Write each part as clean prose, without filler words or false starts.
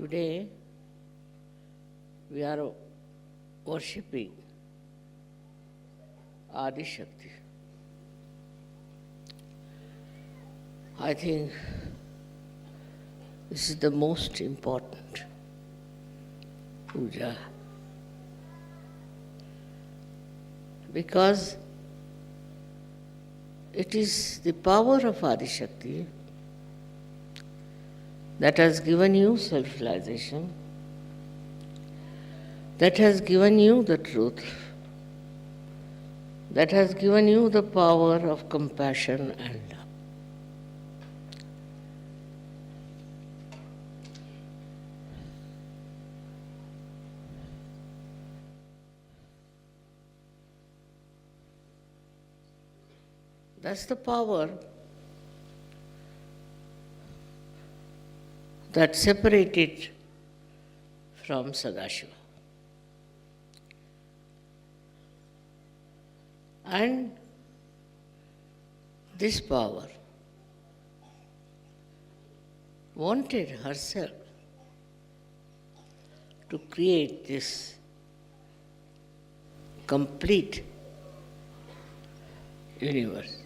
Today, we are worshipping Adi Shakti. I think this is the most important puja because it is the power of Adi Shakti that has given you self-realization, that has given you the truth, that has given you the power of compassion and love. That's the power that separated from Sahaja. And this power wanted herself to create this complete universe.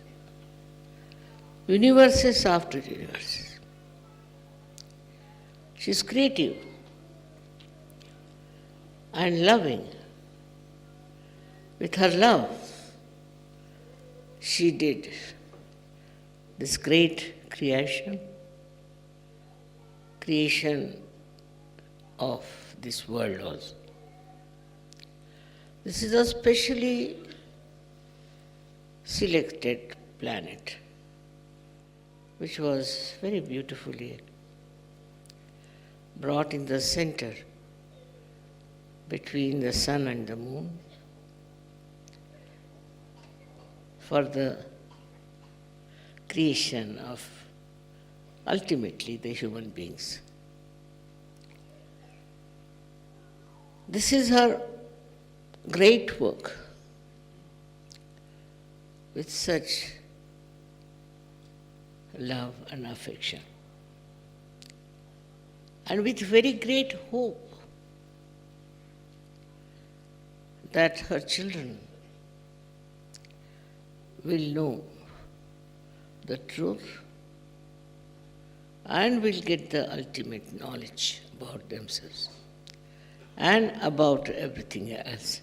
Universes after universes. She is creative and loving. With her love, she did this great creation of this world also. This is a specially selected planet, which was very beautifully brought in the center between the sun and the moon for the creation of ultimately the human beings. This is her great work with such love and affection, and with very great hope that her children will know the truth and will get the ultimate knowledge about themselves and about everything else.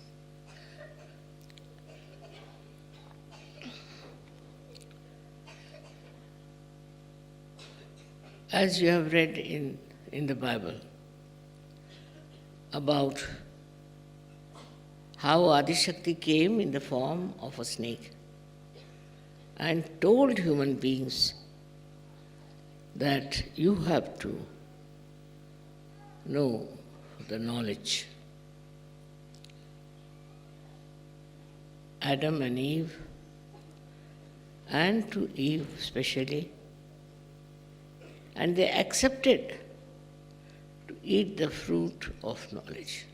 As you have read in the Bible about how Adi Shakti came in the form of a snake and told human beings that you have to know the knowledge. Adam and Eve, and to Eve especially, and they accepted to eat the fruit of knowledge.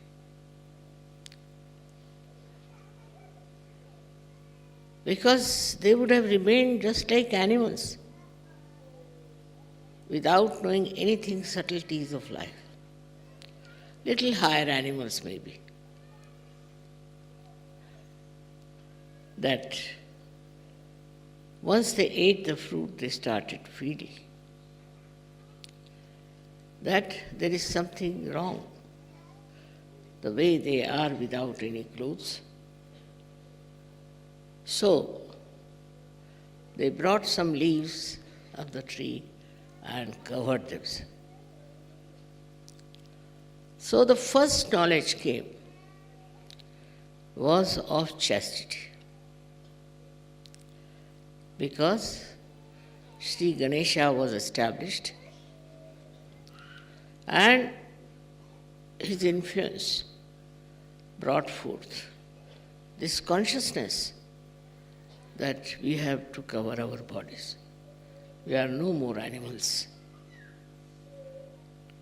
Because they would have remained just like animals, without knowing anything subtleties of life. Little higher animals maybe. That once they ate the fruit, they started feeling that there is something wrong, the way they are without any clothes. So, they brought some leaves of the tree and covered themselves. So the first knowledge came was of chastity, because Sri Ganesha was established and his influence brought forth this consciousness that we have to cover our bodies. We are no more animals.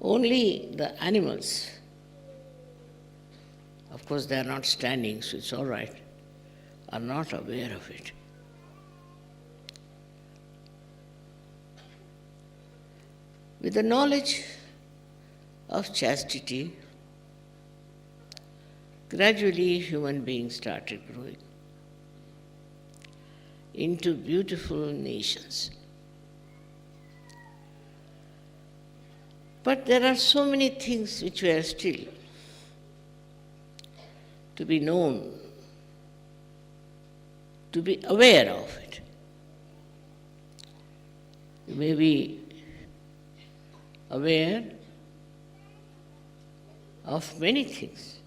Only the animals, of course they are not standing, so it's all right, are not aware of it. With the knowledge of chastity, gradually human beings started growing into beautiful nations. But there are so many things which were still to be known, to be aware of it. You may be aware of many things,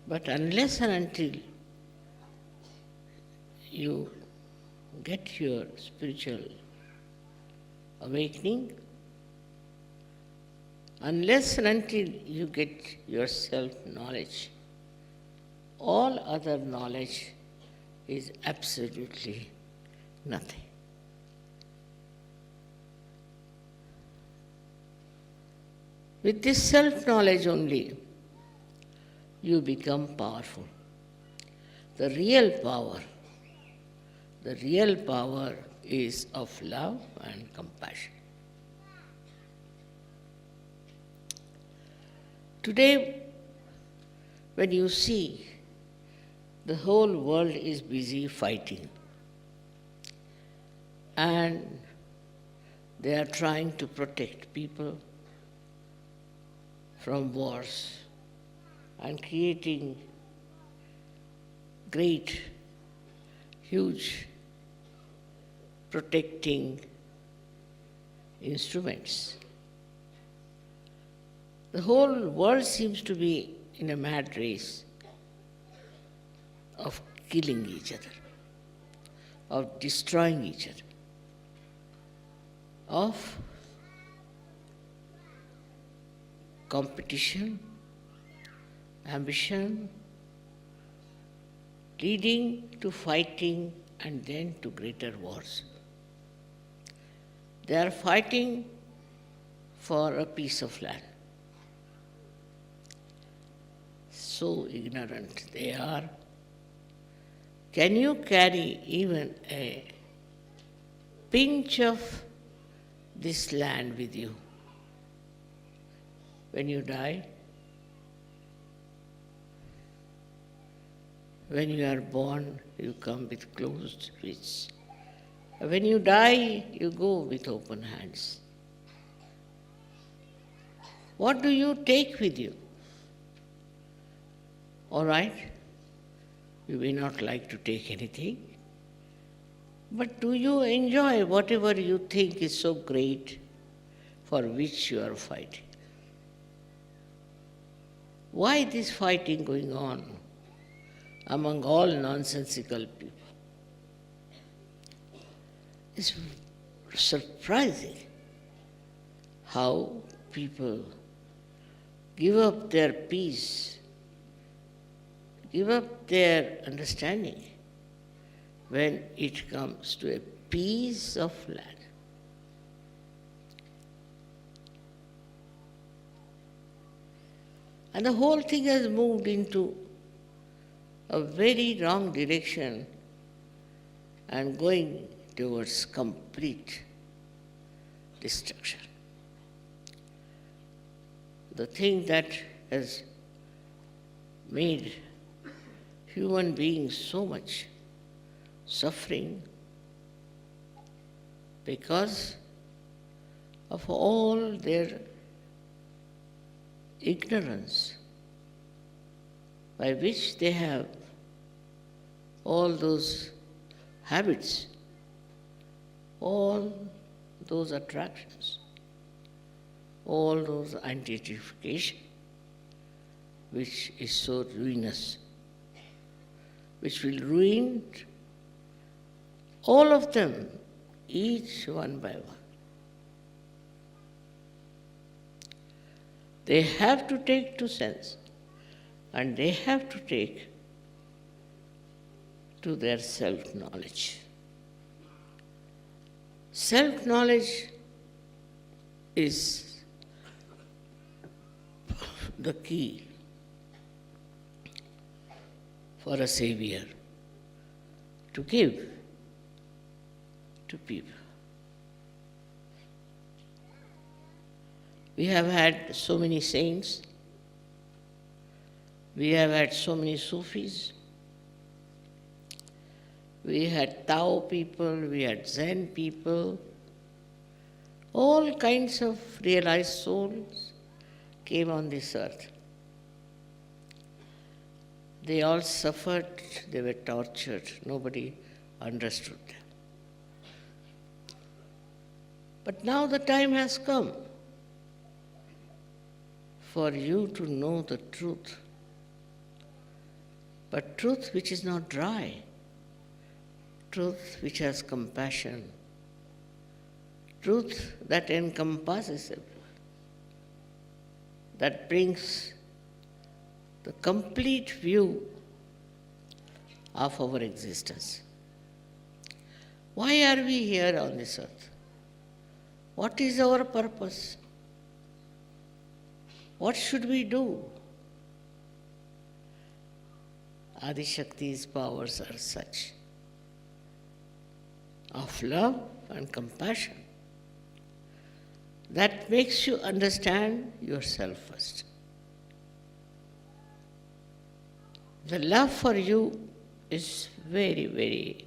but unless and until you get your spiritual awakening, unless and until you get your self-knowledge, all other knowledge is absolutely nothing. With this self-knowledge only, you become powerful. The real power is of love and compassion. Today, when you see the whole world is busy fighting, and they are trying to protect people from wars and creating great, huge protecting instruments. The whole world seems to be in a mad race of killing each other, of destroying each other, of competition, ambition, leading to fighting and then to greater wars. They are fighting for a piece of land. So ignorant they are. Can you carry even a pinch of this land with you when you die? When you are born, you come with closed fists. When you die, you go with open hands. What do you take with you? All right, you may not like to take anything, but do you enjoy whatever you think is so great for which you are fighting? Why this fighting going on among all nonsensical people? It's surprising how people give up their peace, give up their understanding when it comes to a piece of land. And the whole thing has moved into a very wrong direction and going towards complete destruction. The thing that has made human beings so much suffering because of all their ignorance by which they have all those habits, all those attractions, all those identification, which is so ruinous, which will ruin all of them, each one by one. They have to take to sense, and they have to take to their self-knowledge. Self-knowledge is the key for a savior to give to people. We have had so many saints. We have had so many Sufis. We had Tao people, we had Zen people. All kinds of realized souls came on this earth. They all suffered, they were tortured, nobody understood them. But now the time has come for you to know the truth, but truth which is not dry, truth which has compassion, truth that encompasses everyone, that brings the complete view of our existence. Why are we here on this earth? What is our purpose? What should we do? Adi Shakti's powers are such of love and compassion that makes you understand yourself first. The love for you is very, very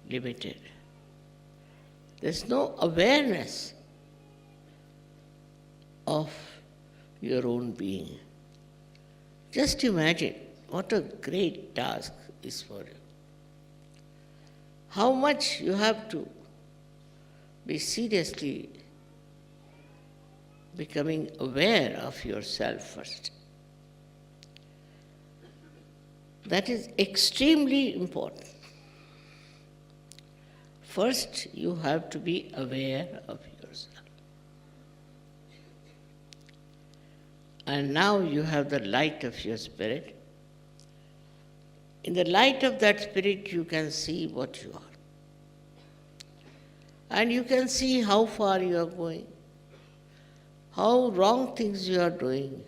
limited. There's no awareness of your own being. Just imagine what a great task is for you. How much you have to be seriously becoming aware of yourself first. That is extremely important. First, you have to be aware of yourself. And now you have the light of your spirit. In the light of that spirit, you can see what you are. And you can see how far you are going, how wrong things you are doing,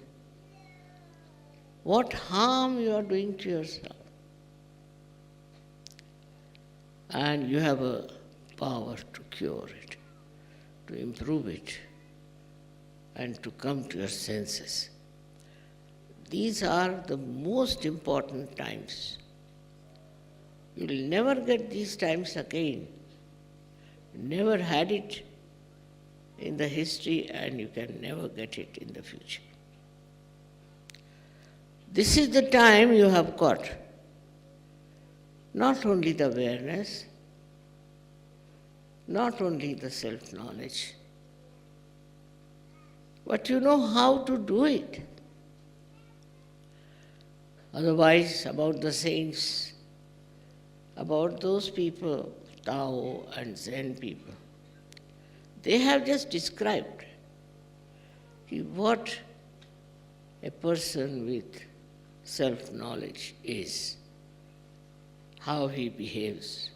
what harm you are doing to yourself. And you have a power to cure it, to improve it, and to come to your senses. These are the most important times. You will never get these times again. You never had it in the history, and you can never get it in the future. This is the time you have got. Not only the awareness, not only the self-knowledge, but you know how to do it. Otherwise, about the saints, about those people, Tao and Zen people, they have just described what a person with self-knowledge is, how he behaves,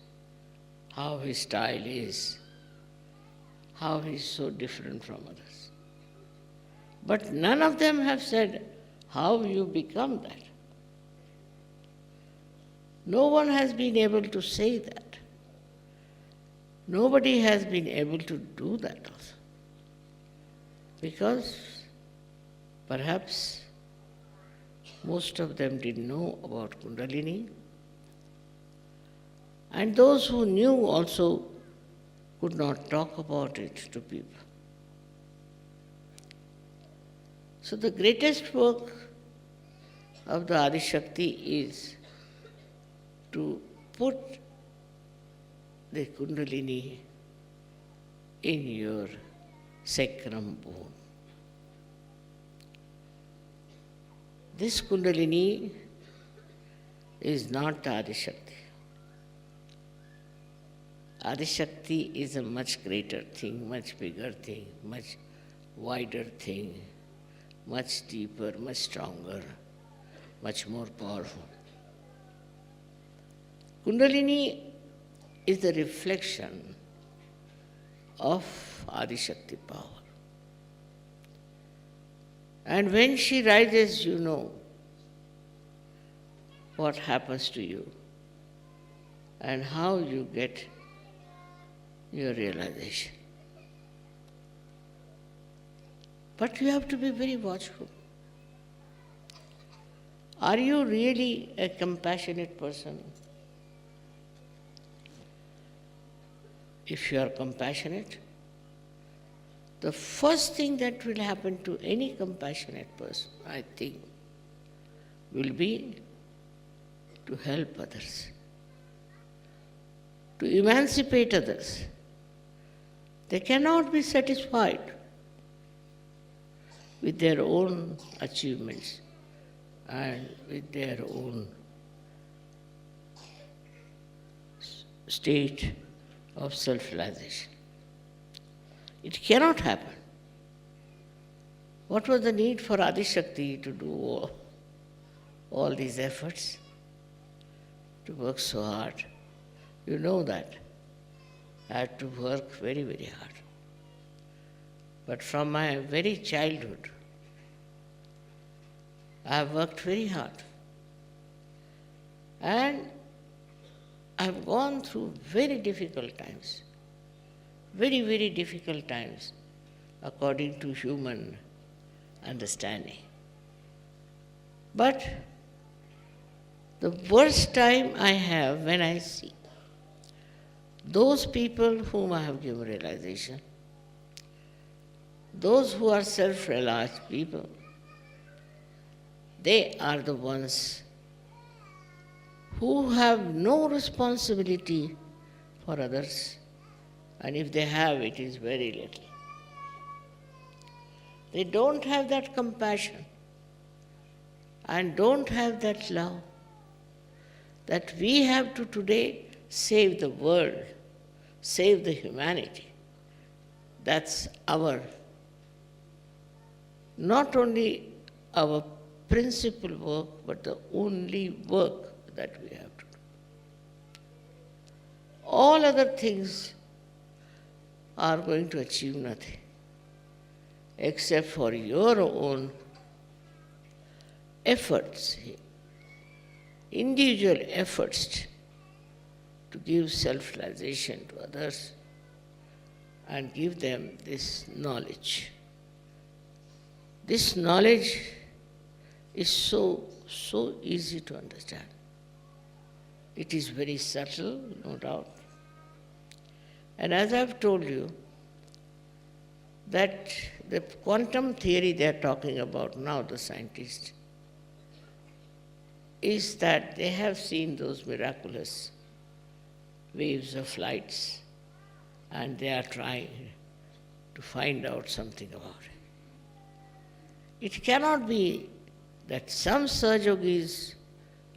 how his style is, how he is so different from others. But none of them have said how you become that. No one has been able to say that. Nobody has been able to do that also. Because perhaps most of them didn't know about Kundalini. And those who knew also could not talk about it to people. So the greatest work of the Adi Shakti is to put the Kundalini in your sacrum bone. This Kundalini is not the Adi Shakti. Adi Shakti is a much greater thing, much bigger thing, much wider thing, much deeper, much stronger, much more powerful. Kundalini is the reflection of Adi Shakti power. And when she rises, you know what happens to you and how you get your realization. But you have to be very watchful. Are you really a compassionate person? If you are compassionate, the first thing that will happen to any compassionate person, I think, will be to help others, to emancipate others. They cannot be satisfied with their own achievements and with their own state of self-realization. It cannot happen. What was the need for Adi Shakti to do all these efforts, to work so hard? You know that. I had to work very, very hard. But from my very childhood, I have worked very hard. And I have gone through very difficult times, very, very difficult times, according to human understanding. But the worst time I have when I see those people whom I have given realization, those who are self-realized people, they are the ones who have no responsibility for others, and if they have, it is very little. They don't have that compassion and don't have that love that we have to today save the world, save the humanity. That's our, not only our principal work, but the only work that we have to do. All other things are going to achieve nothing except for your own efforts, individual efforts to give self-realization to others and give them this knowledge. This knowledge is so easy to understand. It is very subtle, no doubt. And as I've told you, that the quantum theory they are talking about now, the scientists, is that they have seen those miraculous waves of lights and they are trying to find out something about it. It cannot be that some Sahajogis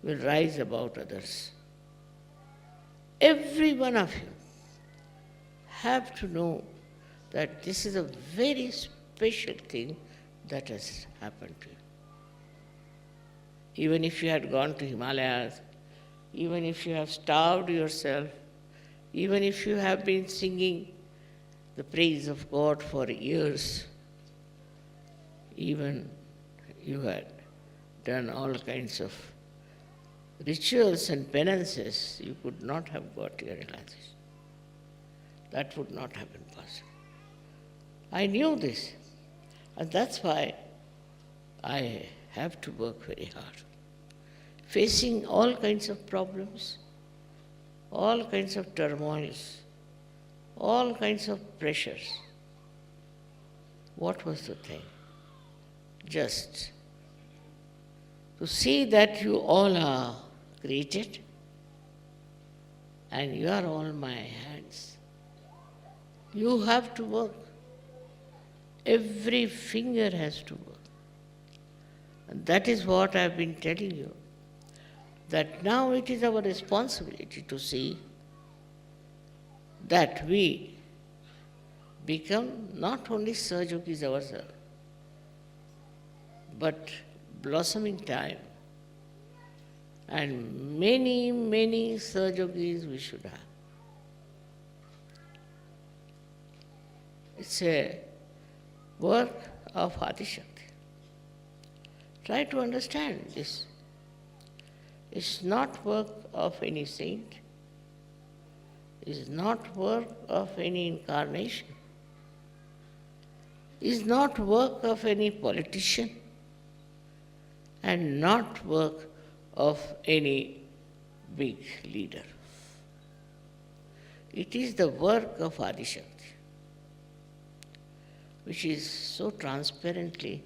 will rise above others. Every one of you have to know that this is a very special thing that has happened to you. Even if you had gone to Himalayas, even if you have starved yourself, even if you have been singing the praise of God for years, even you had done all kinds of rituals and penances, you could not have got your realization. That would not have been possible. I knew this, and that's why I have to work very hard. Facing all kinds of problems, all kinds of turmoils, all kinds of pressures. What was the thing? Just to see that you all are created and you are all my hands. You have to work. Every finger has to work. And that is what I have been telling you, that now it is our responsibility to see that we become not only Sahajogis ourselves, but blossoming time. And many, many Sahajogis we should have. It's a work of Adi Shakti. Try to understand this. It's not work of any saint. It's not work of any incarnation. is not work of any politician and not work of any big leader. It is the work of Adi Shakti, which is so transparently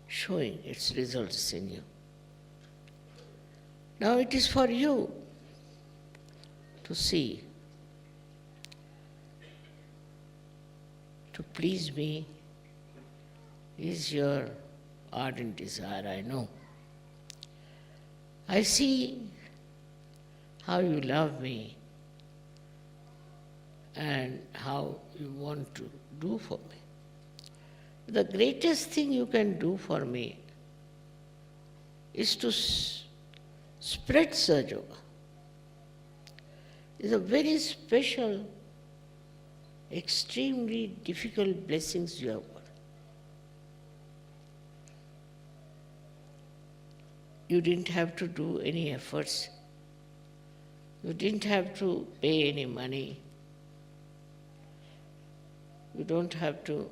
showing its results in you. Now it is for you to see. To please me is your ardent desire, I know. I see how you love me and how you want to do for me. The greatest thing you can do for me is to spread Sahaja. It's a very special, extremely difficult blessings you have got. You didn't have to do any efforts. You didn't have to pay any money. You don't have to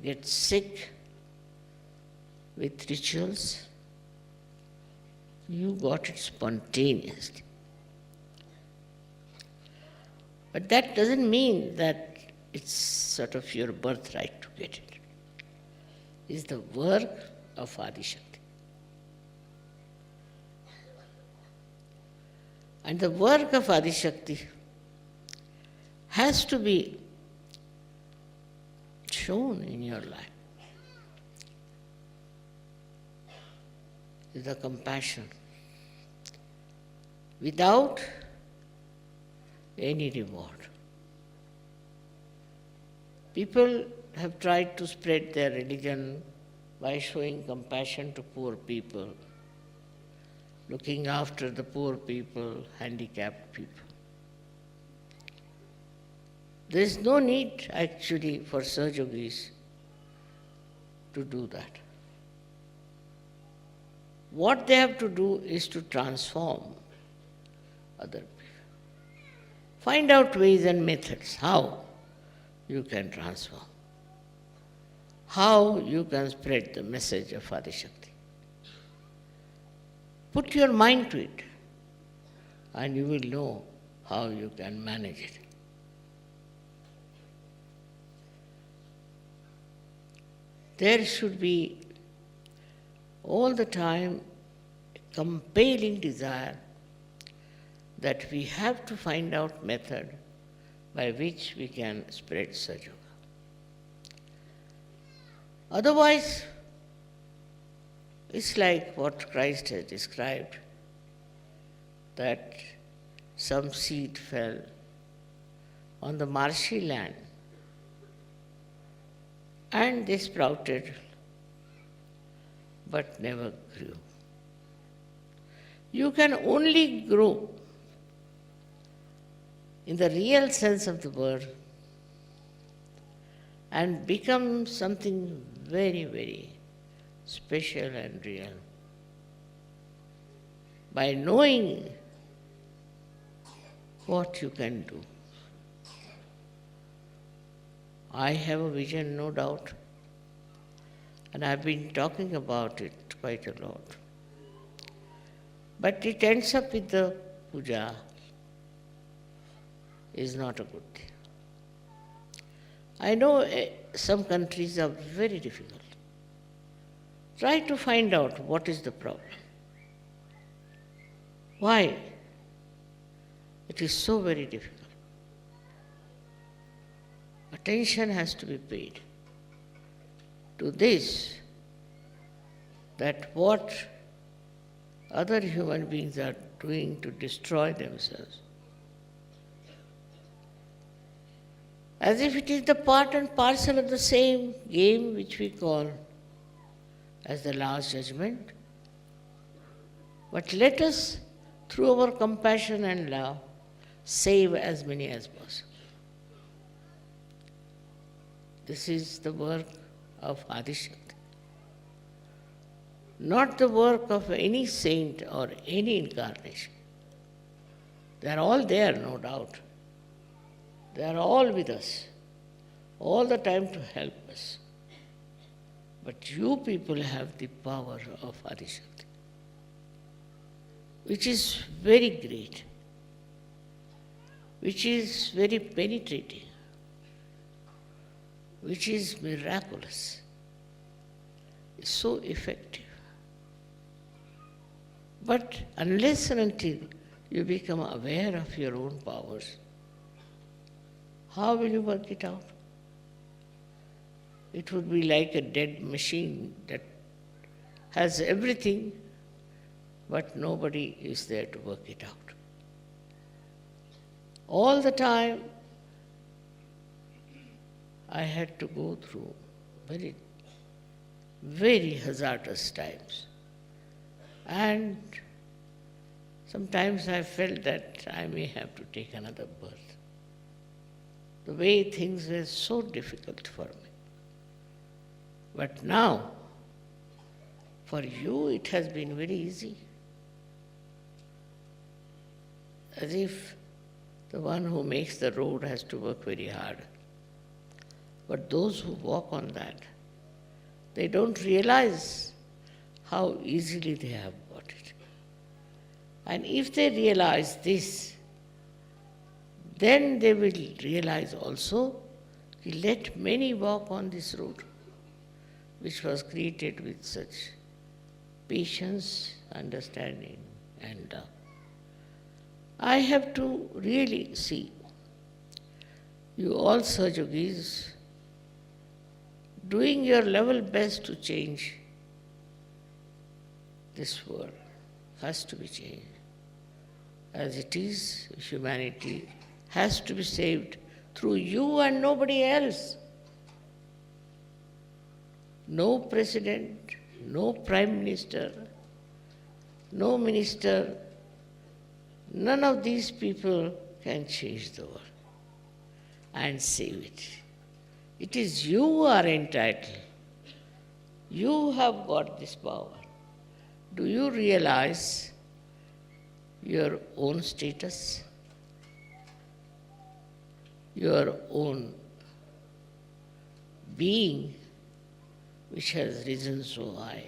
get sick with rituals. You got it spontaneously. But that doesn't mean that it's sort of your birthright to get it. It's the work of Adi Shakti. And the work of Adi Shakti has to be shown in your life. Is the compassion without any reward. People have tried to spread their religion by showing compassion to poor people, looking after the poor people, handicapped people. There is no need actually for Sahajogis to do that. What they have to do is to transform other people. Find out ways and methods how you can transform, how you can spread the message of Adi Shakti. Put your mind to it and you will know how you can manage it. There should be all the time a compelling desire that we have to find out method by which we can spread Sahaja. Otherwise, it's like what Christ has described, that some seed fell on the marshy land and they sprouted but never grew. You can only grow in the real sense of the word and become something very, very special and real by knowing what you can do. I have a vision, no doubt, and I've been talking about it quite a lot. But it ends up with the puja is not a good thing. I know some countries are very difficult. Try to find out what is the problem. Why? It is so very difficult. Attention has to be paid to this, that what other human beings are doing to destroy themselves. As if it is the part and parcel of the same game which we call as the last judgment. But let us, through our compassion and love, save as many as possible. This is the work of Adi Shakti. Not the work of any saint or any incarnation. They are all there, no doubt. They are all with us. all the time to help us. But you people have the power of Adishakti, which is very great, which is very penetrating, which is miraculous. It's so effective. But unless and until you become aware of your own powers, how will you work it out? It would be like a dead machine that has everything, but nobody is there to work it out. All the time, I had to go through very, very hazardous times. And sometimes I felt that I may have to take another birth. The way things were so difficult for me. But now, for you it has been very easy. As if the one who makes the road has to work very hard. But those who walk on that, they don't realize how easily they have got it. And if they realize this, then they will realize also, let many walk on this road, which was created with such patience, understanding, and love. I have to really see, you all Sahajogis, doing your level best to change this world, has to be changed. As it is, humanity has to be saved through you and nobody else. No president, no prime minister, no minister, none of these people can change the world and save it. It is you who are entitled. You have got this power. Do you realize your own status, your own being, which has risen so high?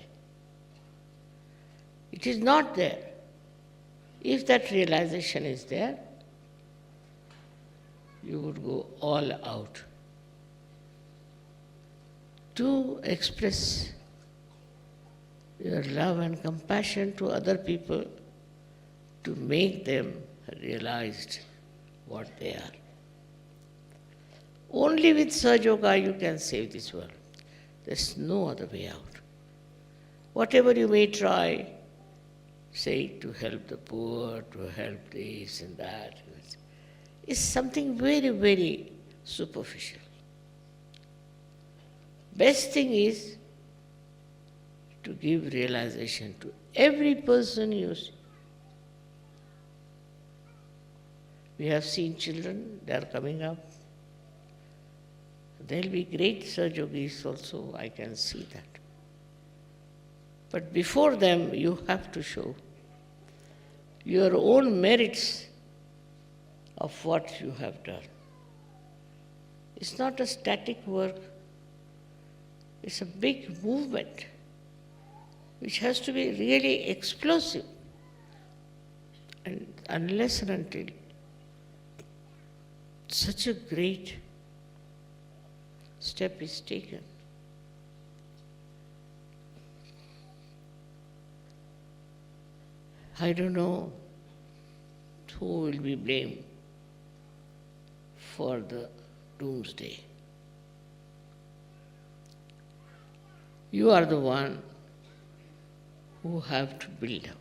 It is not there. If that realization is there, you would go all out to express your love and compassion to other people, to make them realize what they are. Only with Sahaja you can save this world. There's no other way out. Whatever you may try, say to help the poor, to help this and that, is something very, very superficial. Best thing is to give realization to every person you see. We have seen children, they are coming up. There will be great Sahajogis also, I can see that. But before them, you have to show your own merits of what you have done. It's not a static work. It's a big movement which has to be really explosive. And unless and until such a great step is taken, I don't know who will be blamed for the doomsday. You are the one who have to build up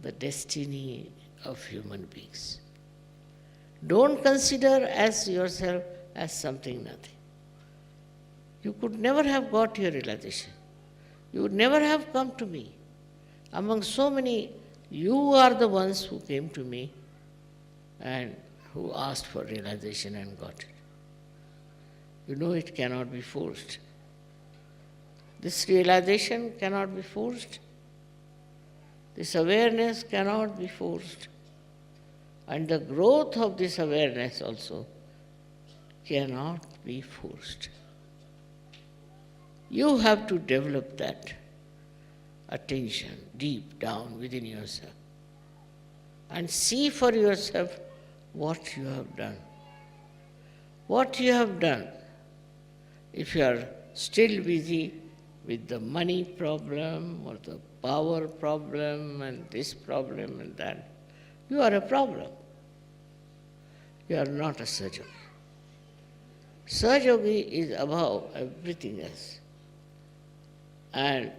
the destiny of human beings. Don't consider as yourself as something nothing. You could never have got your realization. You would never have come to me. Among so many, you are the ones who came to me and who asked for realization and got it. You know it cannot be forced. This realization cannot be forced. This awareness cannot be forced. And the growth of this awareness also cannot be forced. You have to develop that attention deep down within yourself and see for yourself what you have done. What you have done. If you are still busy with the money problem or the power problem and this problem and that, you are a problem. You are not a Sahaja. Sahaja is above everything else and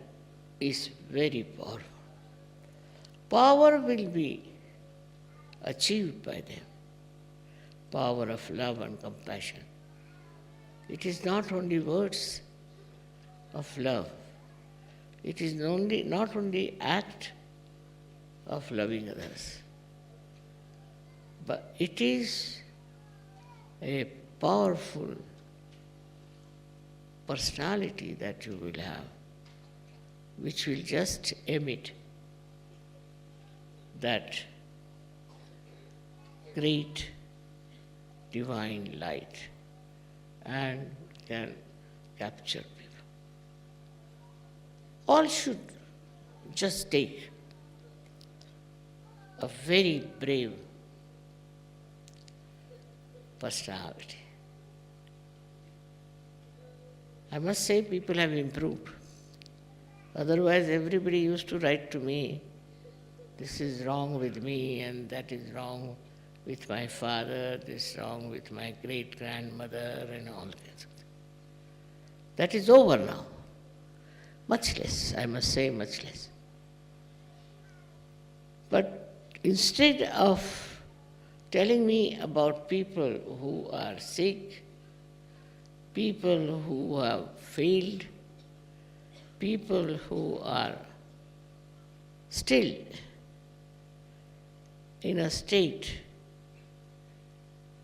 is very powerful. Power will be achieved by them. Power of love and compassion. It is not only words of love. It is not only act of loving others, but it is a powerful personality that you will have, which will just emit that great divine light and can capture people. All should just take a very brave personality. I must say people have improved. Otherwise everybody used to write to me, this is wrong with me and that is wrong with my father, this is wrong with my great-grandmother and all kinds of things. That is over now. Much less, I must say much less. But instead of telling me about people who are sick, people who have failed, people who are still in a state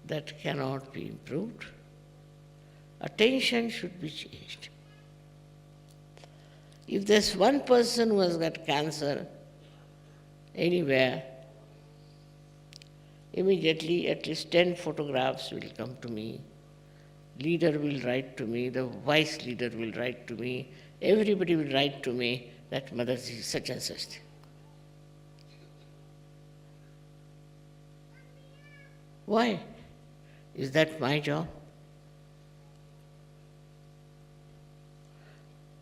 that cannot be improved, attention should be changed. If there's one person who has got cancer anywhere, immediately at least 10 photographs will come to me. Leader will write to me, the vice leader will write to me, everybody will write to me that mother is such and such thing. Why? Is that my job?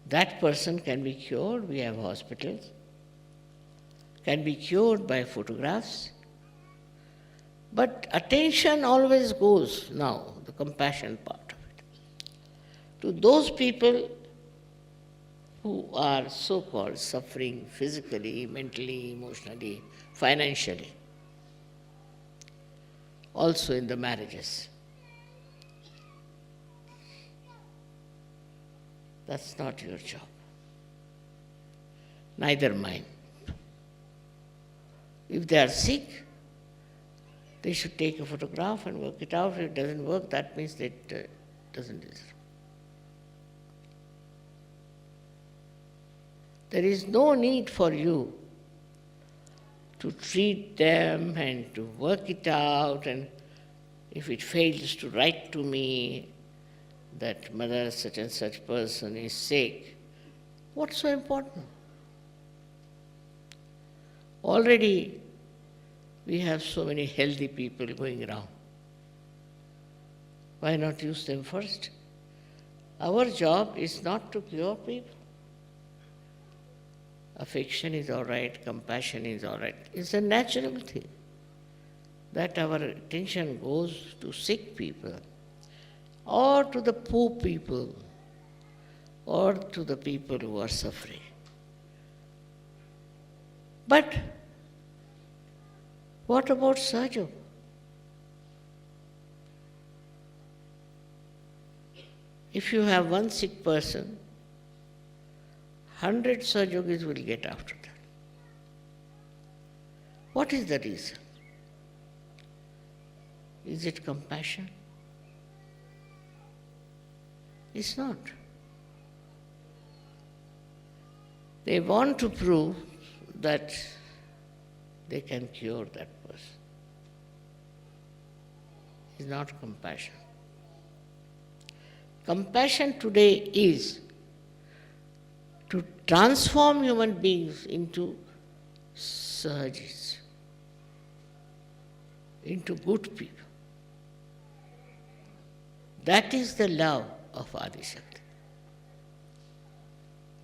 That person can be cured, we have hospitals, can be cured by photographs. But attention always goes now, the compassion part of it, to those people who are so-called suffering physically, mentally, emotionally, financially, also in the marriages. That's not your job, neither mine. If they are sick, they should take a photograph and work it out. If it doesn't work, that means that it doesn't deserve. There is no need for you to treat them and to work it out, and if it fails to write to me that mother such and such person is sick, what's so important? Already we have so many healthy people going around. Why not use them first? Our job is not to cure people. Affection is all right, compassion is all right. It's a natural thing that our attention goes to sick people or to the poor people or to the people who are suffering. But what about Sahaja? If you have one sick person, 100 Sahajogis will get after that. What is the reason? Is it compassion? It's not. They want to prove that they can cure that person. It's not compassion. Compassion today is to transform human beings into Sahajas, into good people. That is the love of Adi Shakti.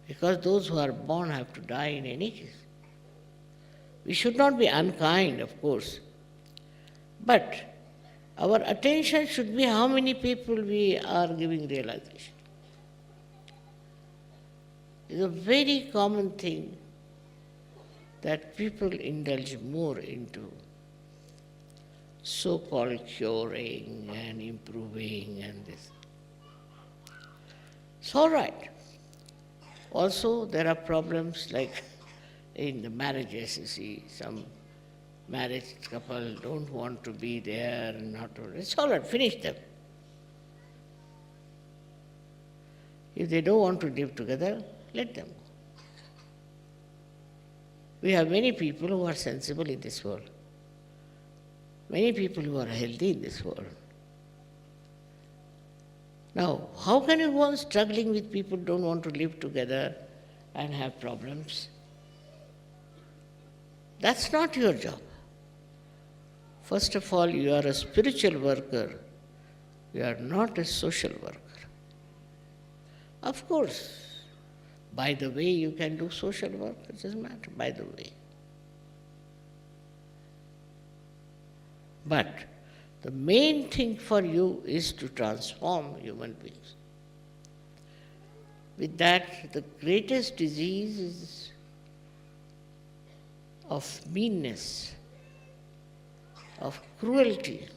Because those who are born have to die in any case. We should not be unkind, of course, but our attention should be how many people we are giving realization. It's a very common thing that people indulge more into so-called curing and improving and this. It's all right. Also, there are problems like in the marriages, you see, some married couple don't want to be there and not to. It's all right, finish them. If they don't want to live together, let them go. We have many people who are sensible in this world. Many people who are healthy in this world. Now, how can you go on struggling with people who don't want to live together and have problems? That's not your job. First of all, you are a spiritual worker. You are not a social worker. Of course, by the way, you can do social work. It doesn't matter, by the way. But the main thing for you is to transform human beings. With that, the greatest disease is of meanness, of cruelty,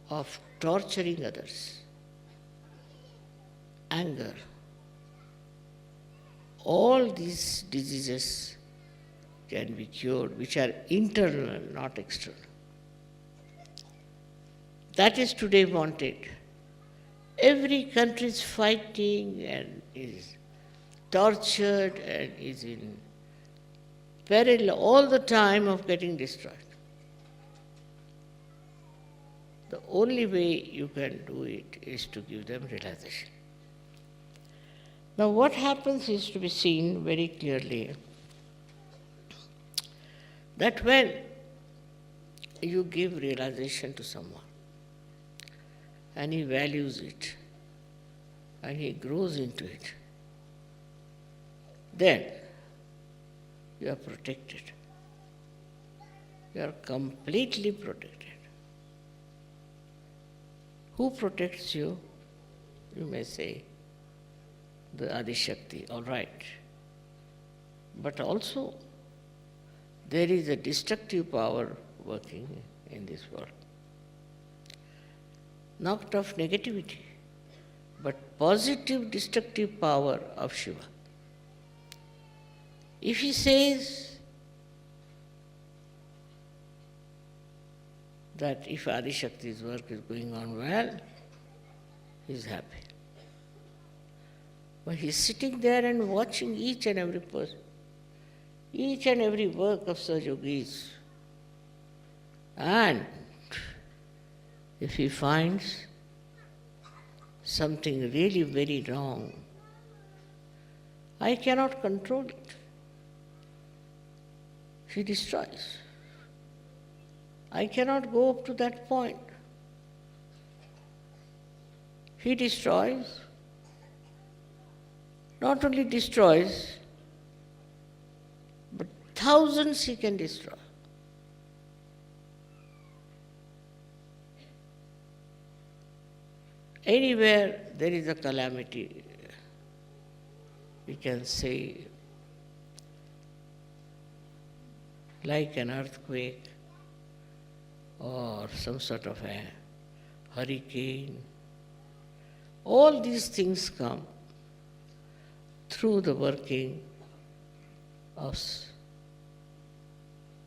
of torturing others, anger. All these diseases can be cured, which are internal, not external. That is today wanted. Every country is fighting and is tortured and is in peril all the time of getting destroyed. The only way you can do it is to give them realization. Now what happens is to be seen very clearly that when you give realization to someone and he values it and he grows into it, then you are protected. You are completely protected. Who protects you? You may say, the Adi Shakti, all right. But also, there is a destructive power working in this world. Not of negativity, but positive destructive power of Shiva. If he says that if Adi Shakti's work is going on well, he is happy. But he is sitting there and watching each and every person, each and every work of Sahajogis. And if he finds something really very wrong, I cannot control it. He destroys. I cannot go up to that point. He destroys. Not only destroys, but thousands he can destroy. Anywhere there is a calamity, we can say, like an earthquake or some sort of a hurricane, all these things come through the working of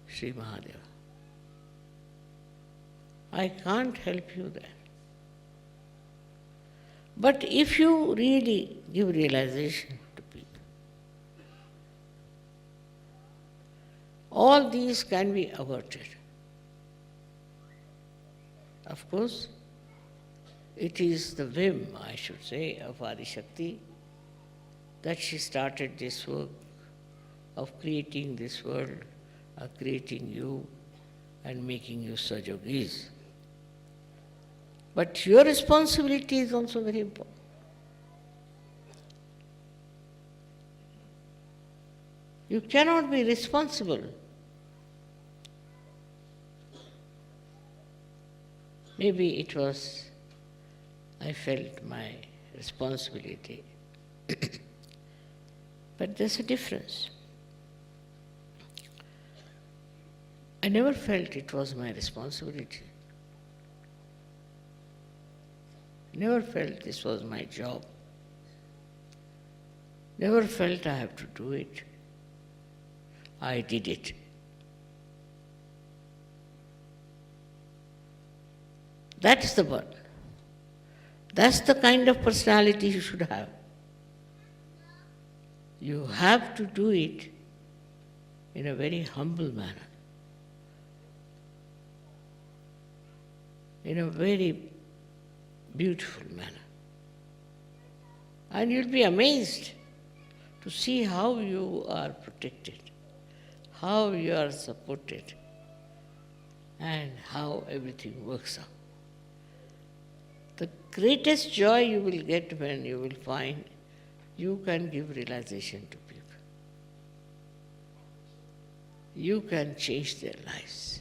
Sri Mahadeva. I can't help you there. But if you really give realization to people, all these can be averted. Of course, it is the whim, I should say, of Adi Shakti that she started this work of creating this world, of creating you and making you Sahajogis. But your responsibility is also very important. You cannot be responsible. Maybe it was, I felt my responsibility. But there's a difference. I never felt it was my responsibility. I never felt this was my job. Never felt I have to do it. I did it. That's the one. That's the kind of personality you should have. You have to do it in a very humble manner, in a very beautiful manner. And you'll be amazed to see how you are protected, how you are supported, and how everything works out. The greatest joy you will get when you will find you can give realization to people. You can change their lives.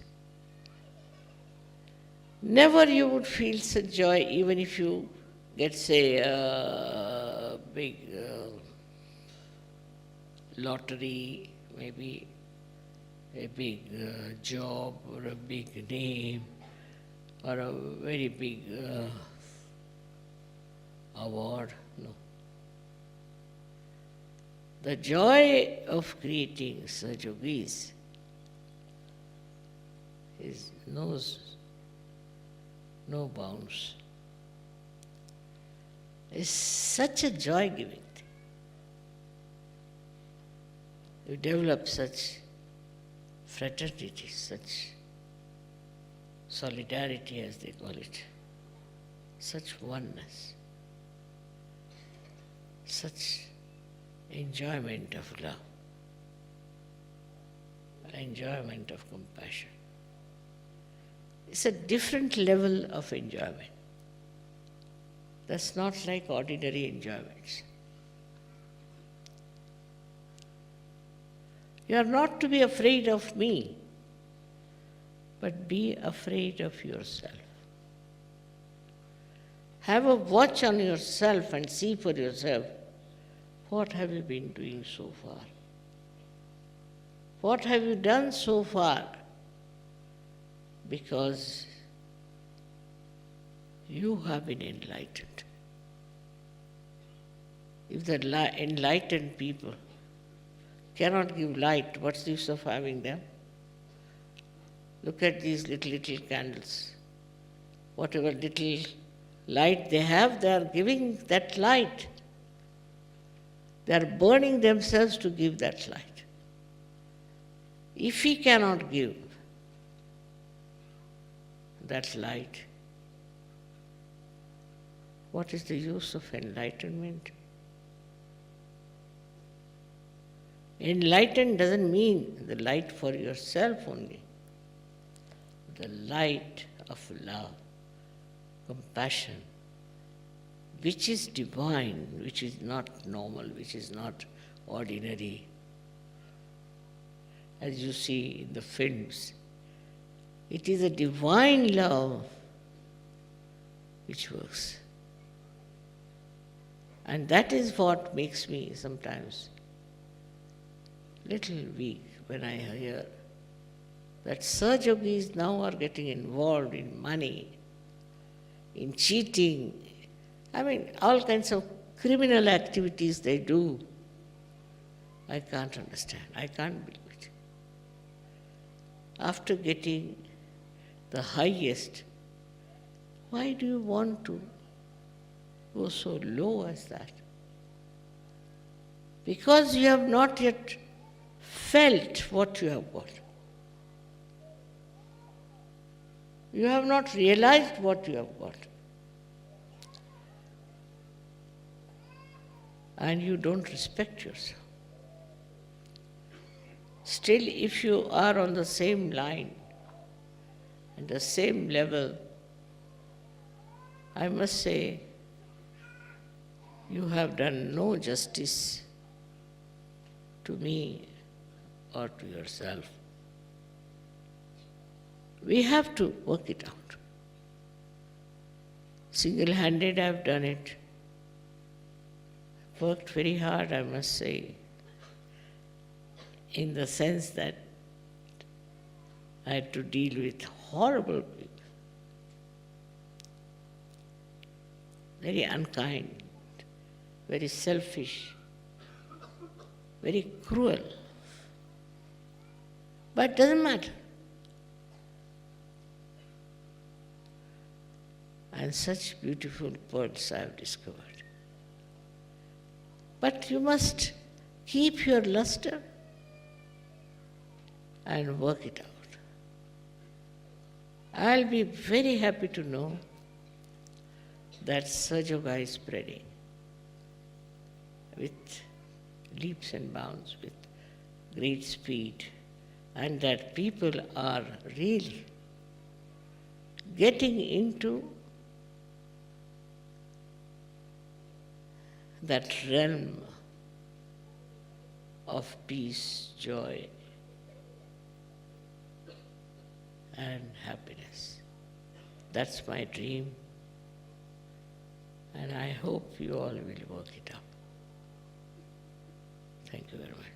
Never you would feel such joy even if you get, say, a big lottery, maybe a big job or a big name or a very big award. No. The joy of creating Sahajogis knows no bounds. It's such a joy-giving thing. You develop such fraternity, such solidarity as they call it, such oneness, such enjoyment of love, enjoyment of compassion. It's a different level of enjoyment. That's not like ordinary enjoyments. You are not to be afraid of me, but be afraid of yourself. Have a watch on yourself and see for yourself, what have you been doing so far? What have you done so far? Because you have been enlightened. If the enlightened people cannot give light, what's the use of having them? Look at these little candles. Whatever little light they have, they are giving that light. They are burning themselves to give that light. If we cannot give that light, what is the use of enlightenment? Enlightened doesn't mean the light for yourself only. The light of love, compassion, which is divine, which is not normal, which is not ordinary. As you see in the films, it is a divine love which works. And that is what makes me sometimes little weak when I hear that Sahajogis now are getting involved in money, in cheating, all kinds of criminal activities they do. I can't understand. I can't believe it. After getting the highest, why do you want to go so low as that? Because you have not yet felt what you have got. You have not realized what you have got. And you don't respect yourself. Still, if you are on the same line and the same level, I must say, you have done no justice to me or to yourself. We have to work it out. Single-handed, I have done it. Worked very hard, I must say, in the sense that I had to deal with horrible people, very unkind, very selfish, very cruel. But it doesn't matter. And such beautiful pearls I have discovered. But you must keep your luster and work it out. I'll be very happy to know that Sahaja is spreading with leaps and bounds, with great speed, and that people are really getting into that realm of peace, joy, and happiness. That's my dream, and I hope you all will work it out. Thank you very much.